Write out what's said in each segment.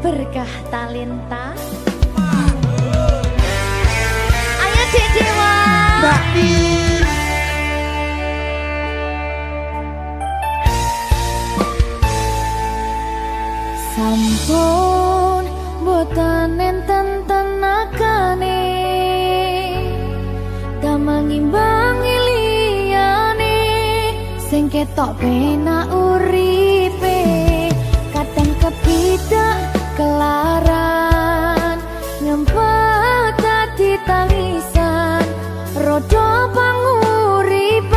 berkah talenta. Ayo Dek Dewa. Mbak Di. Sampun boten enten tenagane damang imbangi liyane sing ketok penak uripe kadang kepidak kelaran ngempet dadi tangisan rodo panguripan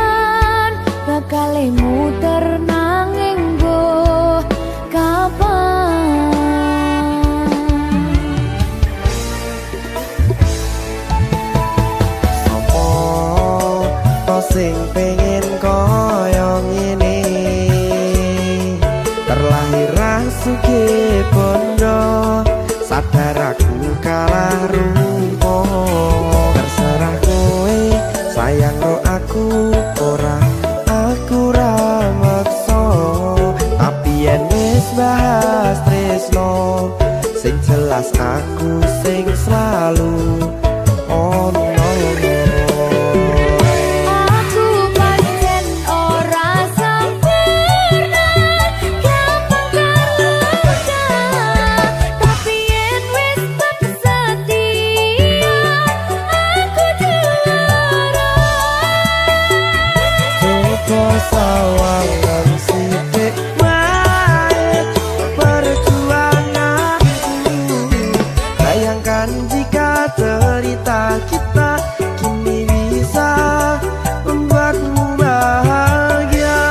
bakal muter nanging go kapan Sopo to sing pengen koyo ngene terlahir rasuke bondo sadar aku kalah rumpo terserah kowe sayang ro aku ora aku ra maksa tapi yen wis bahas tresno sing jelas aku sing selalu ono. aku pancen ora sempurna gampang terluka tapi yen wis tak setia aku juara Coba sawangan sithik wae perjuanganku bayangkan jika cerita kita kini bisa membuatmu bahagia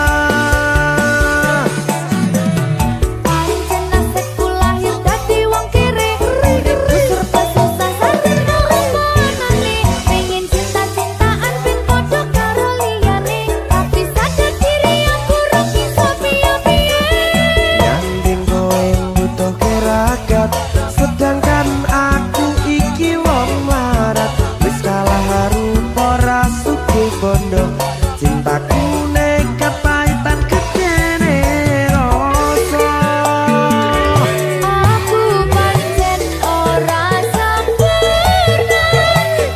pancen nasibku lahir dadi wong kere uripku serba susah sambil ngelomponane pengen cinta-cintaan ben padha karo liyane tapi sadar diri aku ra bisa piye-piye Nyanding kowe butuh keragat sedangkan aku iki wong larat wis kalah harupa rasuke bondo cintaku nekat pahitan kedene rasa aku pancen ora sempurna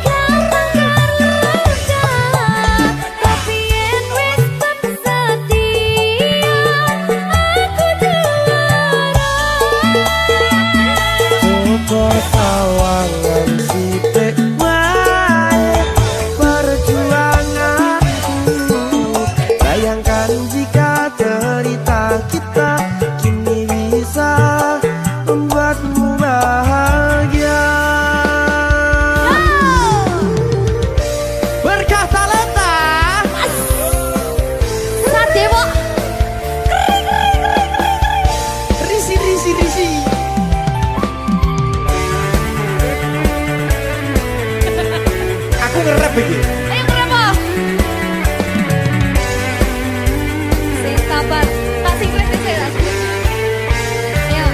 gampang terluka tapi yen wis tak setia aku juara Coba sawangan sithik wae perjuanganku bayangkan jika cerita kita kini bisa membuatmu bahagia berkah talenta Sadewo risi aku ngerep iki ayo kenapa sing sabar tak singkret sih ayo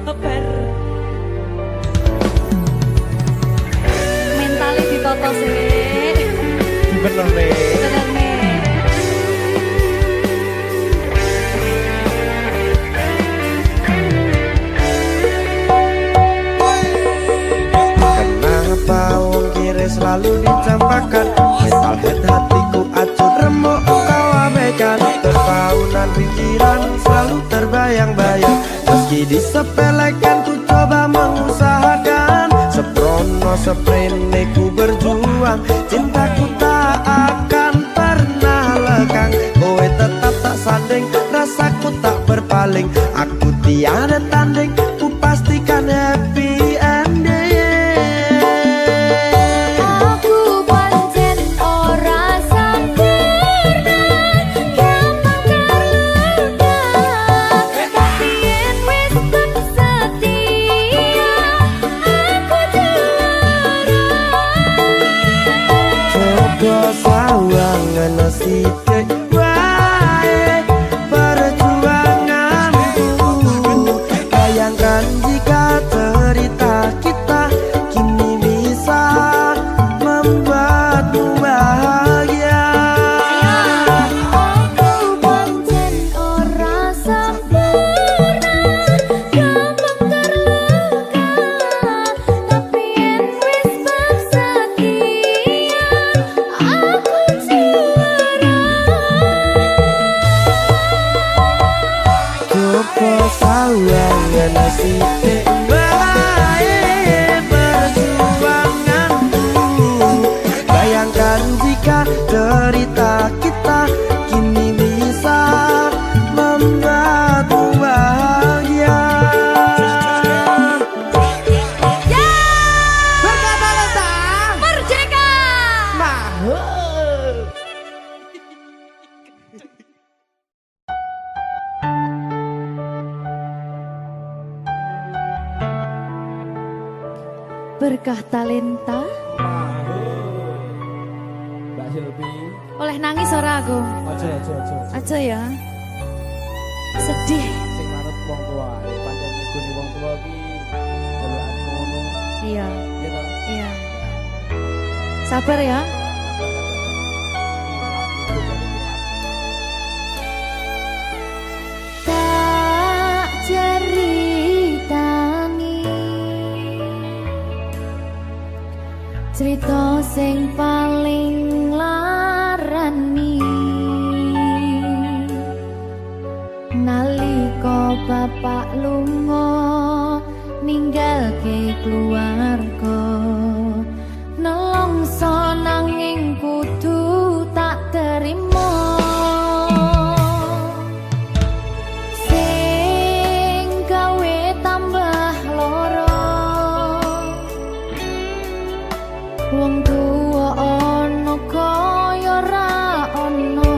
sabar mentalnya ditoto sih bener nih bener nih Kenapa wong kiri selalu dicampakkan mental head hatiku acur remuk kau abaikan terpaunan pikiran selalu terbayang-bayang meski disepelekan ku coba mengusahakan seprono seprene ku berjuang cintaku tak akan pernah lekang kowe tetap tak sanding rasaku tak berpaling aku tiada tanding ku pastikan happy ending aku pancen ora sempurna gampang terluka tapi yen wis tak setia aku juara Coba sawangan sithik wae perjuanganku Berkah talenta. Mbak Silvi. Oleh nangis ora aku? Aja. Aja ya. Sedih. Sing manut wong tua, pancen ngikuni wong tua ki jalukan ngono. Iya. Iya toh? Iya. Sabar ya. Tak ceritani cerita sing paling larani nalika bapak lunga ninggalke keluarga nelongso nanging kudu tak terima sing gawe tambah loro wong tuwa ana kaya ra ana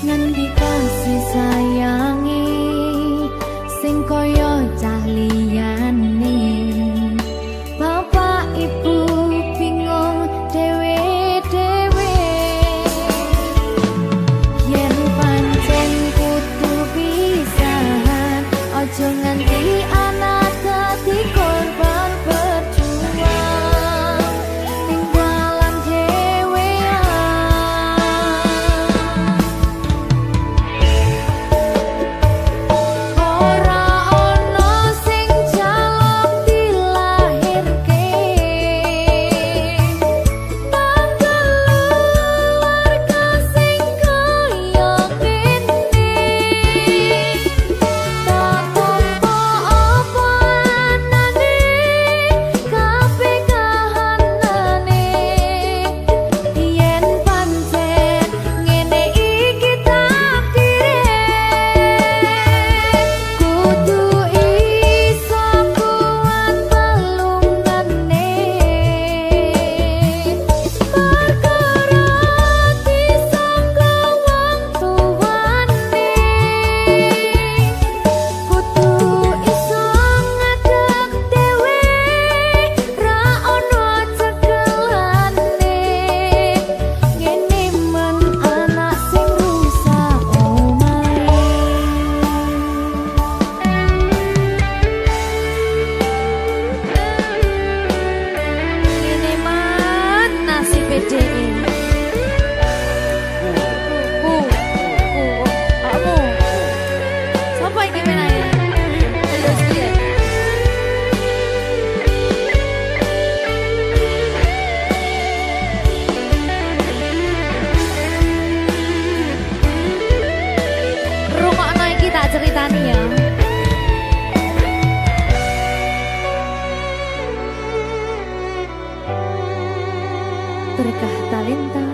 ngendi kasih sayangi sing kaya cah liyane bapak ibu bingung dewe-dewe yen pancen kudu pisahan aja nganti anak dadi korban berjuang tinggalan dhewean ora ono sing jaluk dilahirke keluarga sing kaya kene tak tompo apa anane kabeh kahanane yen pancen ngene iki takdire kudu iso kuat pelungane perkara disangka wong tuwane kudu iso ngadeg dhewe ra ono cekelane ngene men anak sing rusak omahe ngene man nasib dhewe kamu siapa yang dimenangin? Terus dia rungokno iki tak ceritani ya. Berkah talenta.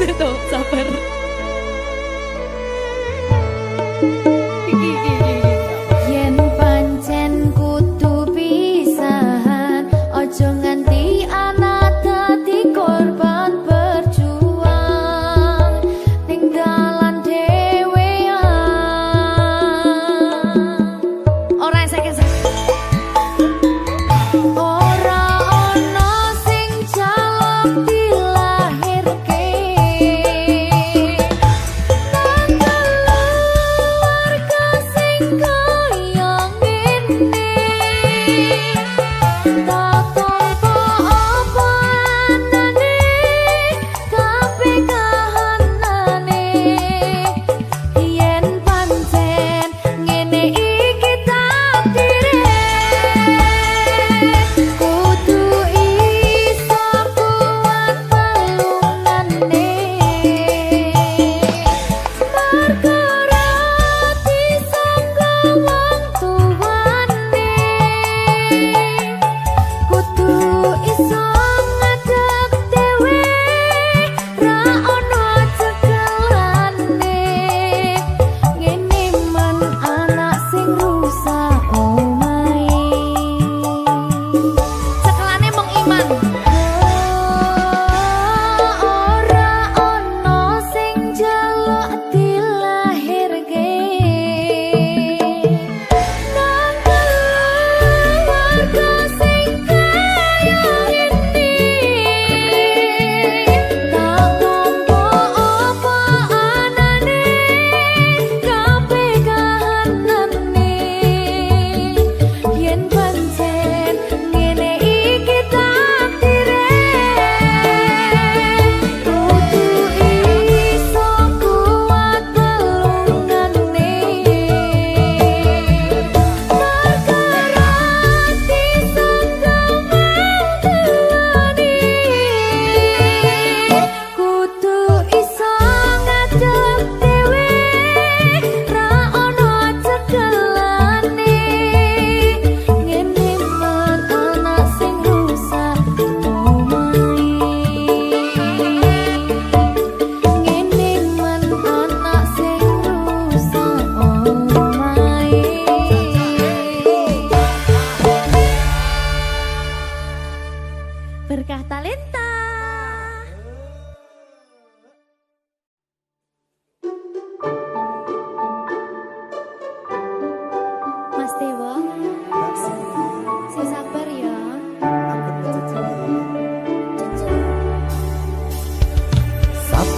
Ceto sabar. Yen pancen kudu pisahan aja nganti anak dadi korban berjuang tinggalan dhewean ora seket ora ono sing jaluk dilahirke keluarga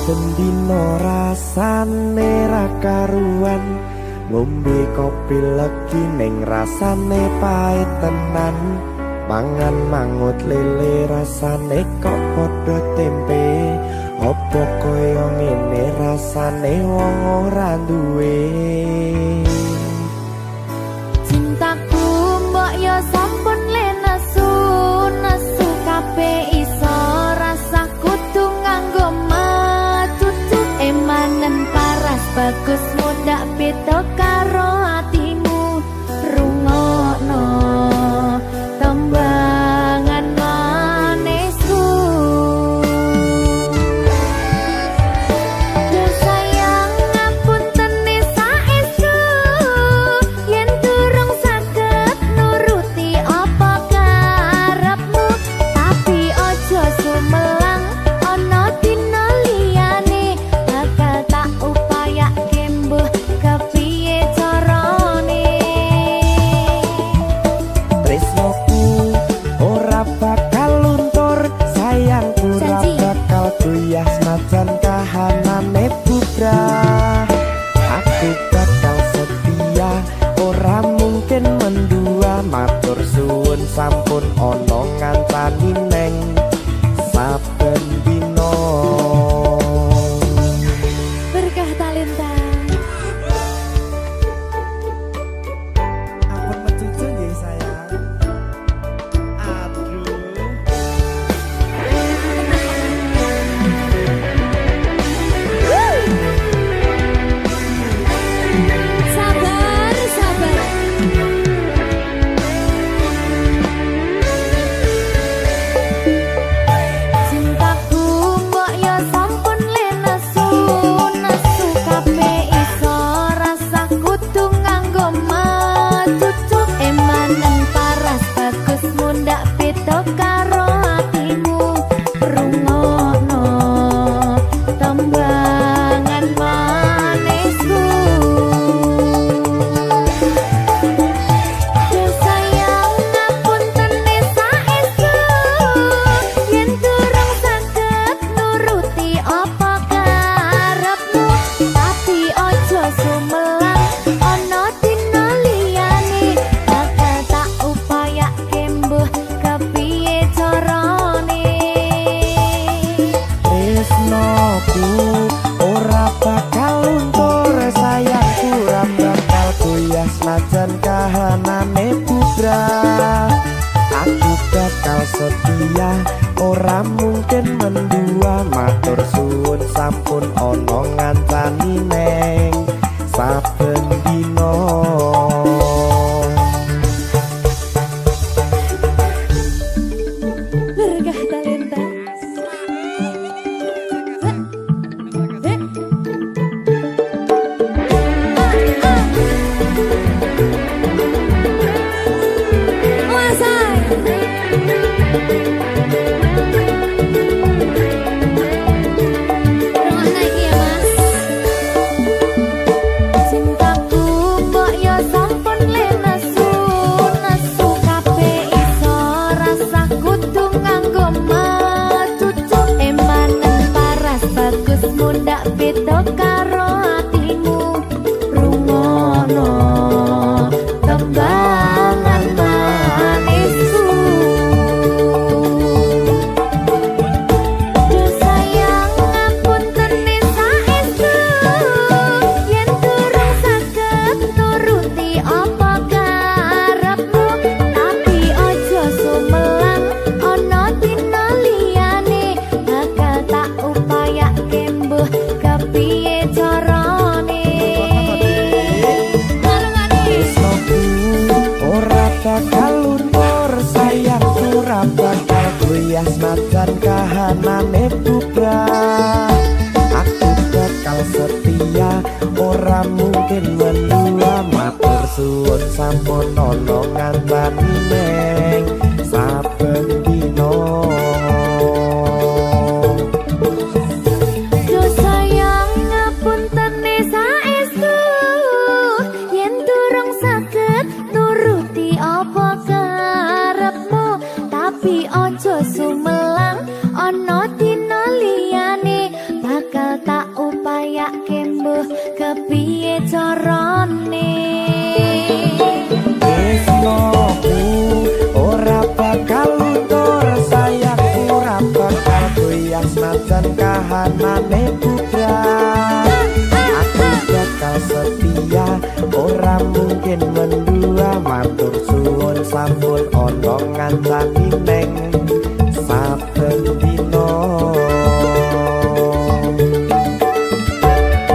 saben dino rasane ra karuan, ngombe kopi legi ning rasane pahit tenan, mangan mangut lele rasane kok padha tempe, opo koyo ngene rasane wong ora duwe. Cintaku mbok yo sampun le nesu kabeh iso rasa kudu nganggo matutu emanen paras bagus mundak beda karo atimu rungokno tembangan manisku. Yo sayang ngapunten saestu yen durung saged nuruti apa karepmu, tapi ojo sumelang ana dina liyane bakal tak upayake mbuh kepiye carane. Tresnoku ora bakal luntur, sayangku ora Janji. bakal goyah senajan kahanane bubrah. Aku bakal setia, ora mungkin mendua, matur suwun sampun ana ngancani neng saben dina. Berkah talenta. Ampun mecucu nggih sayang. Aduh. Sabar, sabar. Cintaku mbok yo sampun le nesu kabeh iso rasa kudu nganggo matutu emanen paras bagus mundak beda karo atimu rungokno tembangan manisku. Yo sayang ngapunten saestu yen durung saged nuruti apa karepmu, tapi ojo sumelang ana dina liyane bakal tak upayake mbuh kepiye carane. Tresnoku ora bakal luntur, sayangku ora bakal goyah senajan kahanane bubrah. Aku bakal setia, ora mungkin mendua, matur suwun sampun ana ngancani neng saben dina. Berkah talenta. Cintaku mbok yo sampun le nesu kabeh iso rasa kudu nganggo matutu emanen paras bagus mundak beda karo atimu rungokno tembangan manisku. Yo sayang ngapunten saestu yen durung saged nuruti apa karepmu, tapi ojo sumelang ana dina liyane bakal tak upayake mbuh kepiye carane. Tresnoku ora bakal luntur, sayangku ora bakal goyah senajan kahanane bubrah. Aku bakal setia, ora mungkin mendua, matur suwun sampun ana ngancani neng saben dina. Yo sayang ngapunten saestu yen durung saged nuruti apa karepmu, tapi ojo sumelang ana dina liyane bakal tak upaya kembuh kepiye carane. Tresnoku ora bakal luntur, sayangku ora bakal goyang senajan kahanane bubrah. Aku bakal setia, ora mungkin mendua, matur suwun sampun ana ngancani neng saben dina.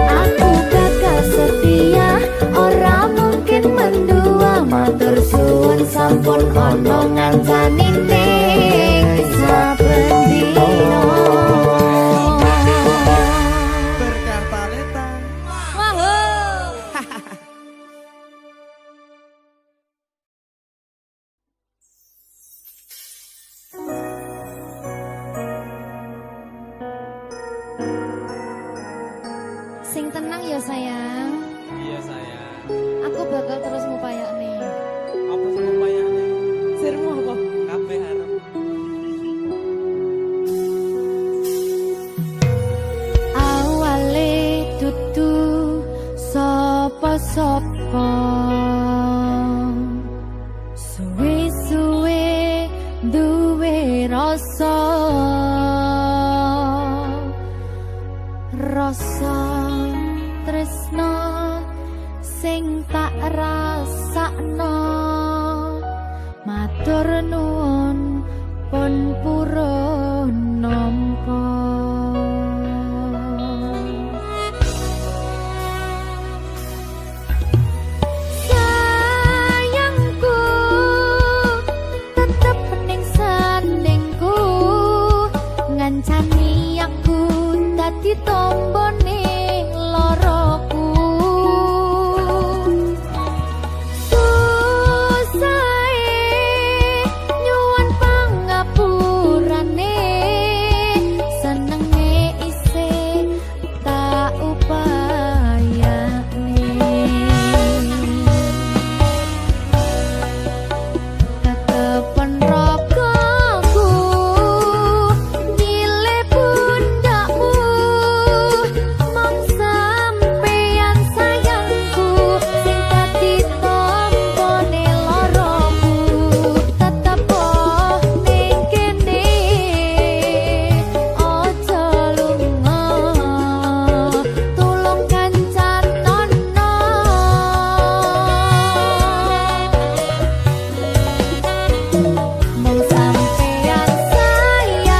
Aku bakal setia, ora mungkin mendua, matur suwun sampun ana ngancani ning saben dina. Berkartaleta. Sing tenang ya sayang. Iya sayang. Aku bakal terus ngupayakne. Apa sih upayane? Sirmu apa? Kabeh arep. Awale dudu sapa-sapa, suwe-suwe duwe rasa tresno sing tak rasakno, matur nuwun pun purun nampa. Sayangku tetep ning sandingku, ngancani aku dadi tombone loroku. Nyuwun pangapurane, senenge isih tak upayane. Tetepen rogoku nyilih pundakmu, mong sampeyan sayangku sing dadi tombone loroku. Tetep ning kene aja lunga, tulung kancanono. Mong sampeyan sayang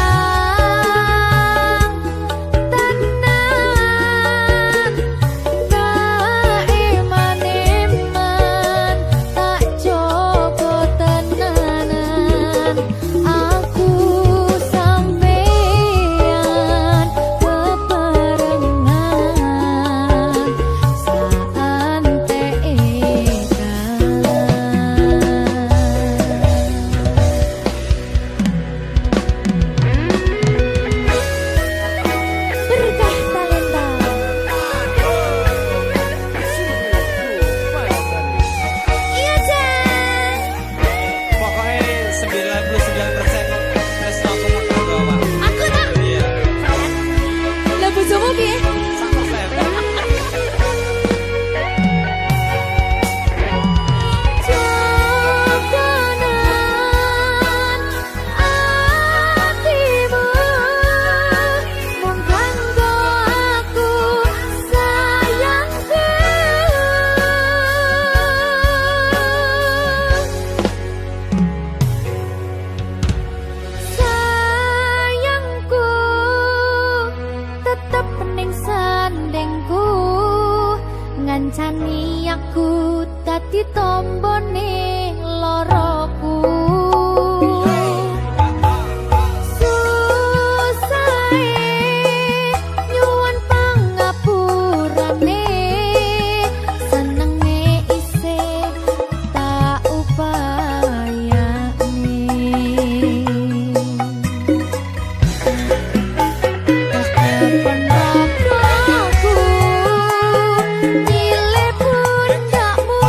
tenan, kaiman-iman tak jaga tenanan. Aku sampeyan bebarengan berkah talenta. Iya Jan, Pokoknya 99% Tresno aku bakal gawa. aku tak Iya. lah bojomu piye? 100%. Jogonan atimu mung kanggo aku sayangku. Sayangku tetep ning sandingku, ngancani aku dadi tombone loroku. Susahe nyuwun pangapurane, senenge isih tak upayane. Tetepen rogoku nyilih pundakmu,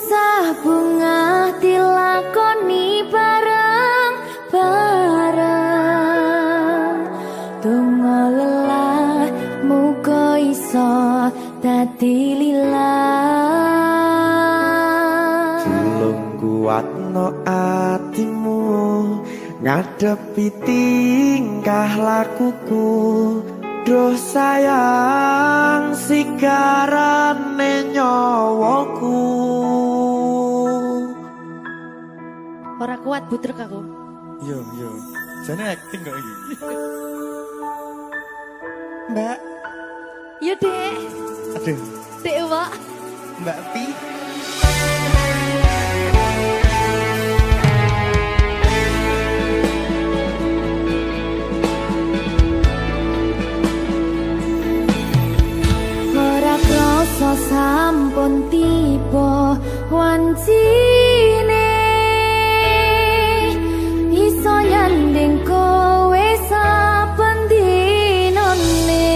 Susah bunga dilakoni bareng-bareng. Donga lelah muga iso dadi lillah. Tulung kuatno atimu ngadepi tingkah lakuku. Duh sayang sigarane nyawaku. Ora kuat butrek aku. Yo, jane acting kok iki. Mbak, Yo Dek. aduh, Dek Wak. Mbak Pi. Ora krasa sampun tiba wancine. Iso nyanding kowe saben dinane.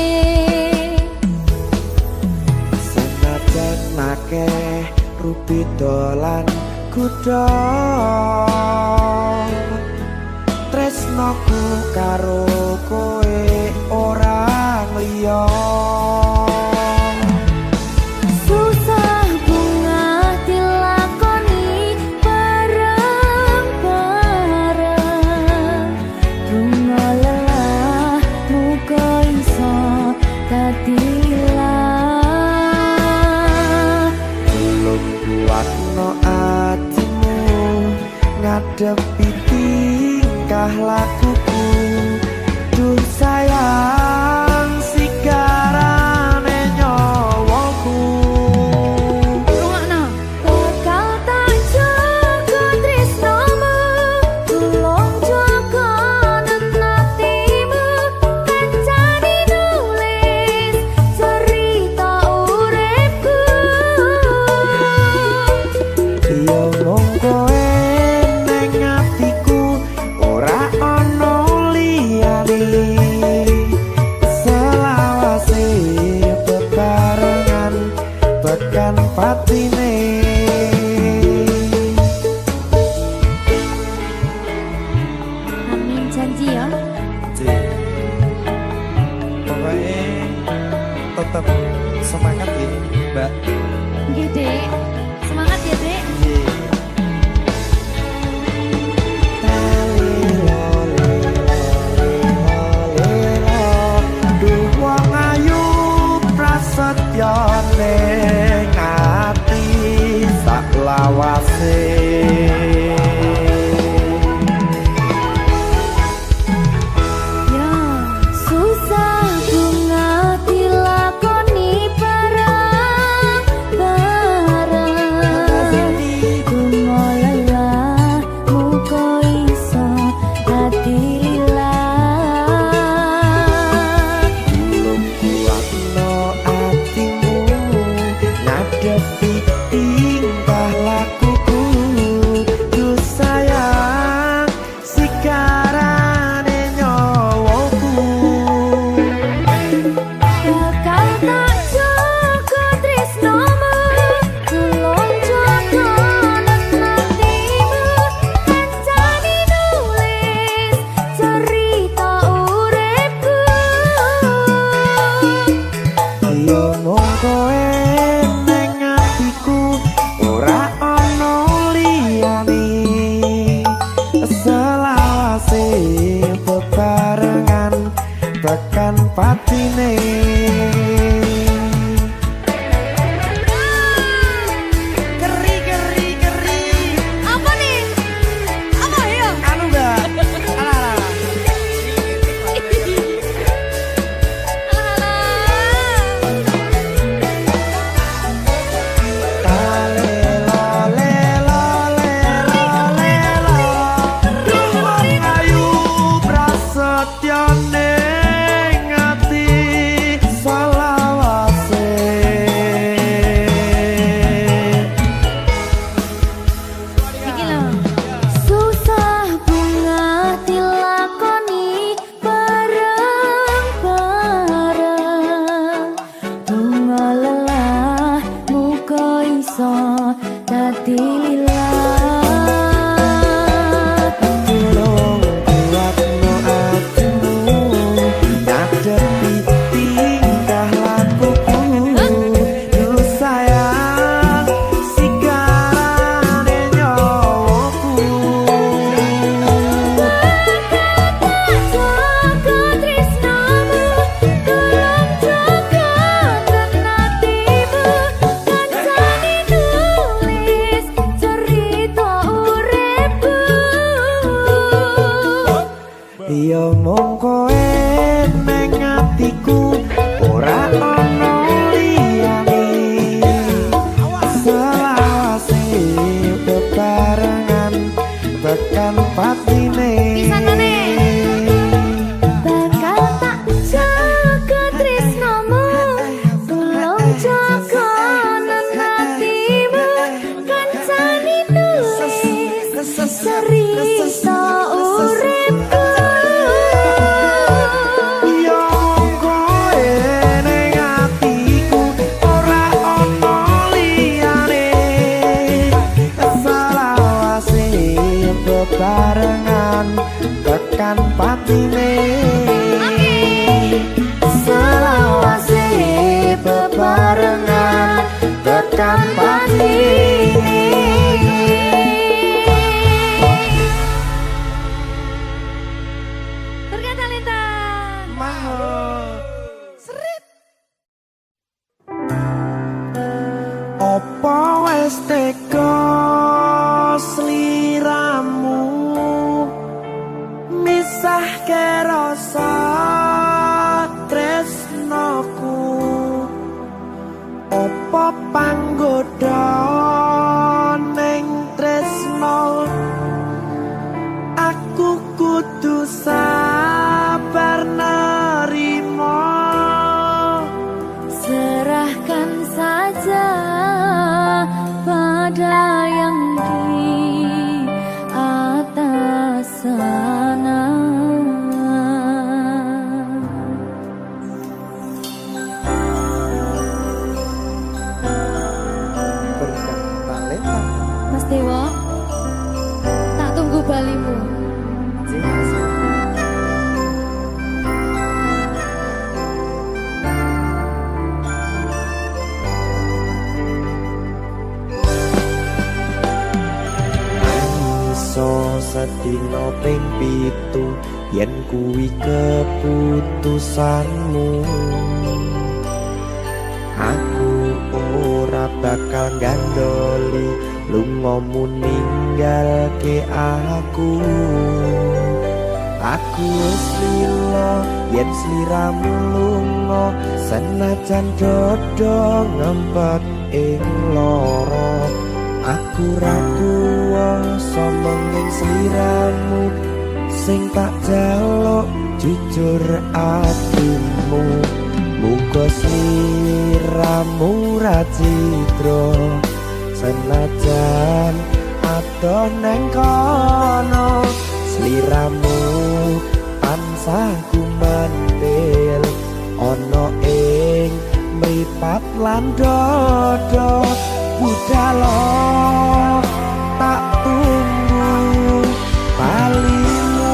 Senajan akeh rupi dolan kuda. Tresnoku karo kowe ora liya. Susah bunga dilakoni bareng-bareng. Bunga lelah muga iso dadi lillah. Tulung kuatno atimu ngadepi tingkah lakuku. Duh sayang sigarane nyawaku. Rungokno. Bakal tak jaga tresnomu, tulung jaga nenatimu. Kancane nulis cerita uripku. Yo mung kowe ning atiku ora ana liyane. Selawase bebarengan tekan patine. Amin janji ya. Pokoknya tetap semangat ya, Mbak. Nggih, Dek. Semangat ya, Dek. Duh wong ayu prasetyo ning ati sak lawase. Ya, susah bunga dilakoni bareng-bareng. Apa panggoda ning tresno aku kudu sabar nerima. Serahkan saja pada yang di atas sana. Berkah talenta. Mas Dewa, tak tunggu balimu. Iso sedina ping 7 yen kuwi keputusanmu. Aku ora bakal gandoli lungamu ninggalke aku. Aku wis lila yen sliramu lunga, senajan dodo ngempet ing lara. Aku ra kuwasa menging sliramu sing tak jaluk jujur atimu. Muga sliramu ra citra senajan adoh neng kono. Sliramu tansah kumandel ana ing mripat lan dodo. Budalo tak tunggu balimu.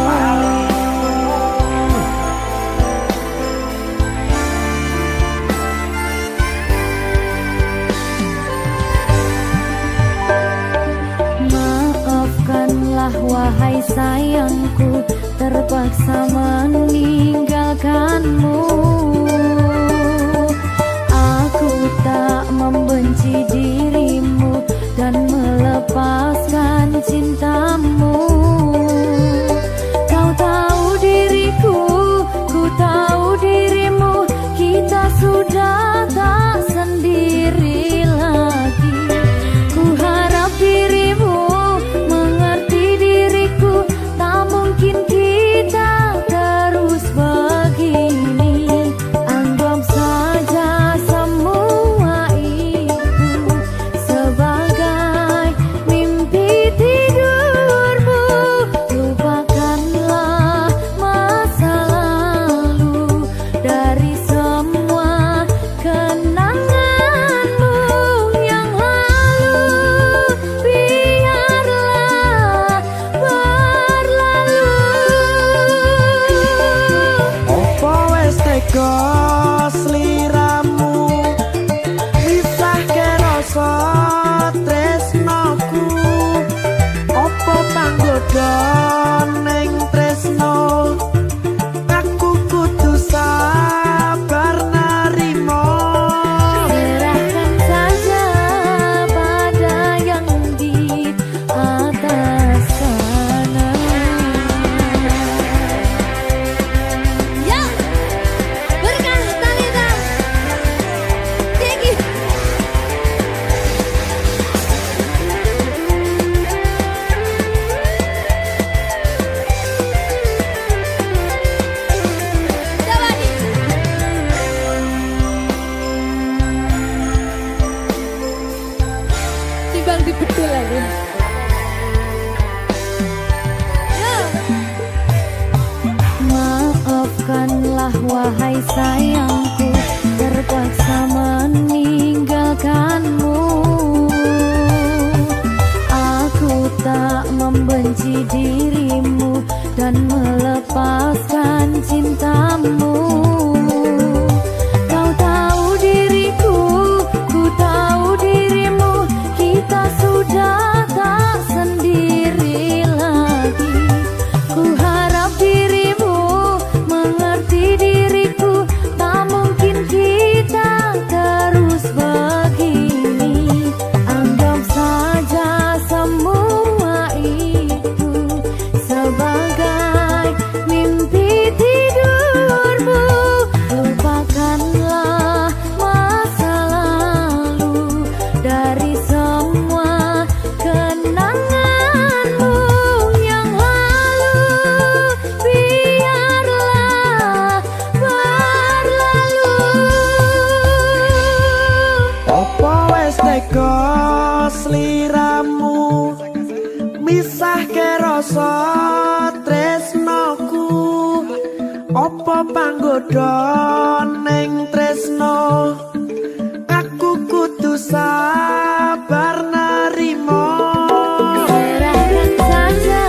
Maafkanlah wahai sayangku, terpaksa meninggalkanmu. Aku tak membenci dirimu dan melepaskan cintamu. Kau tahu diriku, ku tahu dirimu, kita sudah tak sendiri lagi. Ku harap dirimu mengerti diriku, tak mungkin kita terus begini. sliramu misahke rasa tresnoku apa panggoda ning tresno aku kudu sabar nerimo serahkan saja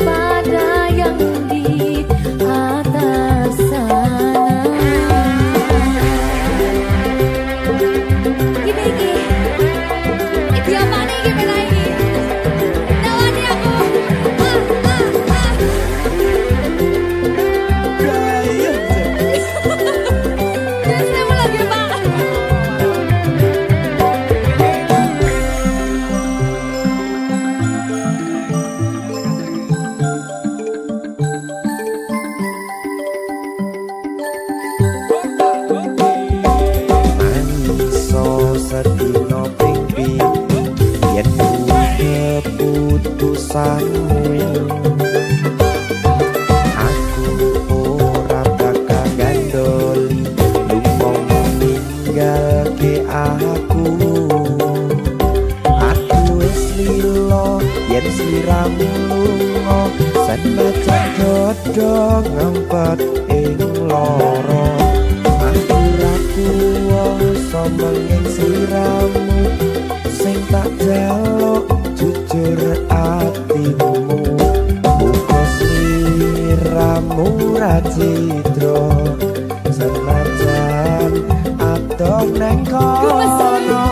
pada yang di atas sana. Iki apa nih iki pena iki? Tawani aku. Biasanya mau lagi Pak. manso sedina ping yen keputusanmu aku ora bakal gandoli lumong ninggalke aku wis lilo yen sliramu lunga senajan dodo ngempet ing loro aku ra kuwasa menging sliramu sing tak jaluk jujur atimu muga sliramu ra cidra senajan adoh neng kono